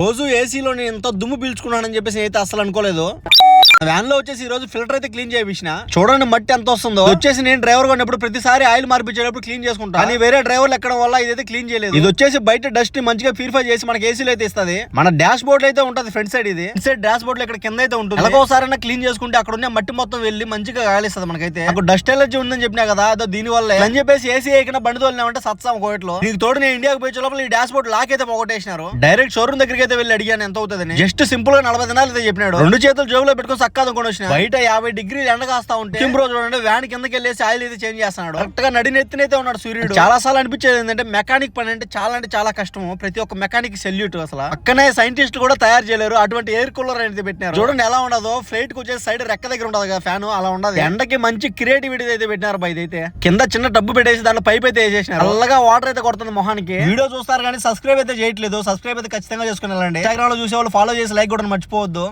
రోజు ఏసీలో నేను ఎంత దుమ్ము పీల్చుకున్నానని చెప్పేసి అయితే అసలు అనుకోలేదు. వ్యాన్ లో వచ్చేసి ఈ రోజు ఫిల్టర్ అయితే క్లీన్ చేయించిన. చూడండి మట్టి ఎంత వస్తుందో. వచ్చేసి నేను డ్రైవర్ గా ఉన్నప్పుడు ప్రతిసారి ఆయిల్ మార్పించేటప్పుడు క్లీన్ చేసుకుంటా, కానీ వేరే డ్రైవర్లు ఎక్కడం వల్ల ఇదైతే క్లీన్ చేయలేదు. ఇది వచ్చేసి బయట డస్ట్ ని మంచిగా ప్యూరిఫై చేసి మనకి ఏసీలో అయితే ఇస్తుంది. మన డాష్ బోర్డ్ అయితే ఉంటది ఫ్రంట్ సైడ్, ఇది సైడ్ డాష్ బోర్డ్ లో ఇక్కడ కింద అయితే ఉంటుంది. ఒకసారైనా క్లీన్ చేసుకుంటే అక్కడ ఉన్న మట్టి మొత్తం వెళ్ళి మంచిగా గాలిస్తుంది మనకైతే. నాకు డస్ట్ ఎలర్జీ ఉందని చెప్పినా కదా, అదో దీని వల్ల అని చెప్పేసి ఏసీ ఎక్కిన బండి తోలినామంటే సత్సాం కోయట్లో. నీకు తోడు నేను ఇండియాకి పోయే లోపల ఈ డాష్ బోర్డ్ లాక్ అయితే పోగొట్టేసినారు. డైరెక్ట్ షోరూమ్ దగ్గరికి అయితే వెళ్ళి అడిగాను ఎంత అవుతుందని. జస్ట్ సింపుల్ గా 40 దినాలు అయితే చెప్పినాడు. 2 చేతులు జోబులో పెట్టుకుని సక్కాదు కొని వచ్చిన. బయట 50 డిగ్రీలు ఎండ కాస్తా ఉంటే రోజు చూడండి వ్యాన్ కిందకి వెళ్ళేసి ఆయిల్ అయితే చేంజ్ చేస్తున్నాడు. కరెక్ట్ గా నడినెత్తినైతే ఉన్నాడు సూర్యుడు. చాలా సార్లు అనిపించేది ఏంటంటే మెకానిక్ పని అంటే చాలా కష్టం. ప్రతి ఒక్క మెకానిక్ సెల్యూట్. అసలు పక్కనే సైంటిస్ట్ కూడా తయారు చేయలేరు అటువంటి ఎయిర్ కూలర్ అనేది పెట్టినారు. చూడండి ఎలా ఉండదో. ఫ్లైట్ కు వచ్చేసి సైడ్ రెక్క దగ్గర ఉండదు కదా ఫ్యాన్, అలా ఉండదు. ఎండకి మంచి క్రియేటివిటీ అయితే పెట్టినారు. బయట అయితే కింద చిన్న డబ్బు పెట్టేసి దాంట్లో పైప్ అయితే వేసేసినారు. నల్లగా వాటర్ అయితే కొడుతుంది మొహానికి. వీడియో చూస్తారు కానీ సబ్స్క్రైబ్ అయితే చేయట్లేదు. సబ్స్క్రైబ్ అయితే ఖచ్చితంగా చేసుకుని వెళ్ళండి. ఇన్స్టాగ్రామ్ లో చూసే వాళ్ళు ఫాలో చేసి లైక్ కూడా మర్చిపోవద్దు.